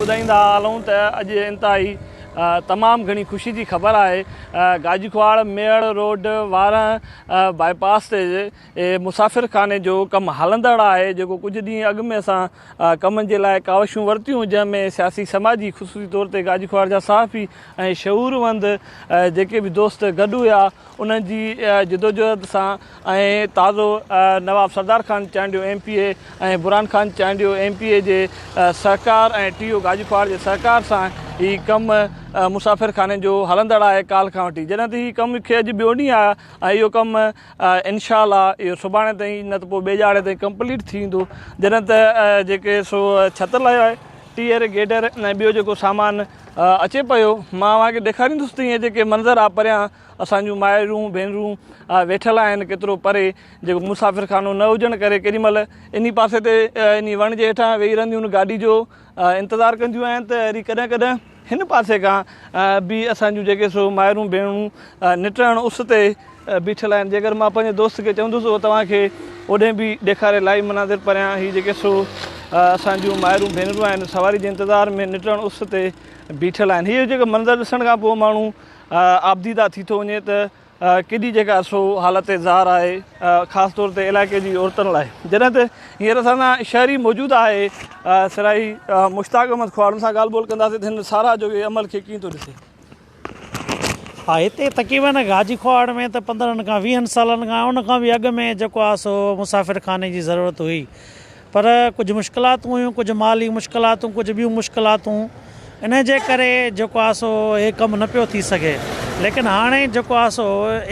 ॿुधाईंदा हलूं त अॼु इंतिहाई तमामु घणी ख़ुशी जी ख़बर आहे। गाजीख्वाड़ मेड़ रोड वारा बाईपास ते मुसाफ़िर खाने जो कमु हलंदड़ आहे, जेको कुझु ॾींहं अॻु में असां कमनि जे लाइ कावशूं वरितियूं, जंहिंमें सियासी समाजी ख़ुसूसी तौर ते गाजीख्वाड़ जा सहाफ़ी ऐं शऊरवंद जेके बि दोस्त गॾु हुआ, उन्हनि जी जिदोजहद सां ऐं ताज़ो नवाब सरदार ख़ान चांडियो MPA ऐं बुरहान ख़ान चांडियो MPA जे सहकार ऐं TO गाजीख्वाड़ जे सहकार सां ही कमु मुसाफ़िर खाने जो हलंदड़ आहे काल्ह खां वठी। जॾहिं त हीउ कम खे अॼु ॿियो ॾींहुं आहे ऐं इहो कमु इनशाअल्लाह इहो सुभाणे ताईं न त पोइ ॿिए ॼाड़े ताईं कंप्लीट थींदो। जॾहिं त जेके सो छत लाइ आहे टीयर गेडर ऐं ॿियो जेको सामान अचे पियो, मां तव्हांखे ॾेखारींदुसि त ईअं जेके मंज़र आहे परियां असांजूं माइरूं भेनरूं वेठल आहिनि केतिरो परे, जेको मुसाफ़िर खानो न हुजण करे केॾीमहिल इन पासे ते इन वण जे हेठां वेही रहंदियूं आहिनि, गाॾी जो इंतज़ारु कंदियूं आहिनि, त वरी कॾहिं कॾहिं हिन पासे खां बि असांजूं जेके सो माइरूं भेणूं निटणु उस ते बीठल आहिनि। जेकर मां पंहिंजे दोस्त खे चवंदुसि उहो तव्हांखे ओॾे बि ॾेखारे लाइव मनाज़िर परियां हीअ जेके सो असांजूं माइरूं भेनरूं आहिनि सवारी जे इंतज़ार में निटणु उस ते बीठल आहिनि। हीअ जेको मंज़र ॾिसण खां पोइ माण्हू आबदीदा थी थो वञे त केॾी जेका सो हालत ज़ार आहे, ख़ासि तौर ते इलाइक़े जी औरतुनि लाइ। जॾहिं त हींअर असां सां शहरी मौजूदु आहे सिराई मुश्ताक अहमद ख्वाड़, सां ॻाल्हि ॿोल कंदासीं त हिन सारा जो अमल खे कीअं थो ॾिसे। हा, हिते तक़रीबन गाजीख्वाड़ में त 15 खां 20 सालनि खां उन खां बि अॻु में जेको आहे सो मुसाफ़िर खाने जी ज़रूरत हुई, पर कुझु मुश्किलातूं हुयूं, कुझु माली मुश्किलातूं, कुझु ॿियूं मुश्किलातूं, इन जे करे जेको आहे सो हे कमु न पियो थी सघे। लेकिन हाणे जेको आहे सो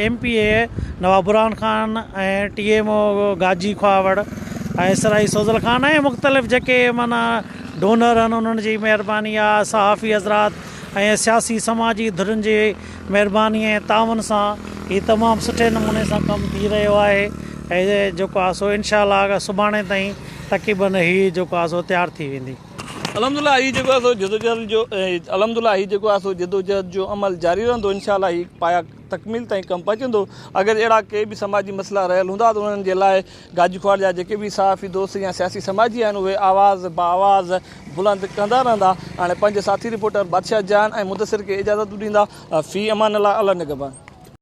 MPA नवाब बुरहान ख़ान ऐं TMO गाजीख्वाड़ ऐं सराई सोज़ल ख़ान ऐं मुख़्तलिफ़ जेके माना डोनर आहिनि, उन्हनि जी महिरबानी आहे, सहाफ़ी हज़रात ऐं सियासी समाजी धुरियुनि जी महिरबानी ऐं तावन सां हीउ तमामु सुठे नमूने सां कमु थी रहियो आहे। ऐं जेको आहे सो इनशाअल्लाह सुभाणे ताईं तक़रीबन हीउ जेको आहे सो तयारु थी वेंदी। अलहमदुलिल्लाह हीउ जेको आहे सो जिदोजहद जो अलहमदुलिल्लाह हीउ जेको आहे सो जिदोजहद जो अमल जारी रहंदो। इनशाअल्लाह हीउ पाया तकमील ताईं कमु पहुचंदो। अगरि अहिड़ा के बि समाजी मसइला रहियल हूंदा त उन्हनि जे लाइ गाजीख्वाड़ जा जेके बि सहाफ़ी दोस्त या सियासी समाजी आहिनि उहे आवाज़ बाआवाज़ बुलंद कंदा रहंदा। हाणे पंहिंजे साथी रिपोर्टर बादशाह जान ऐं मुदसिर खे इजाज़त ॾींदा। फ़ी अमान अल्लाह, अल्लाह निगहबान।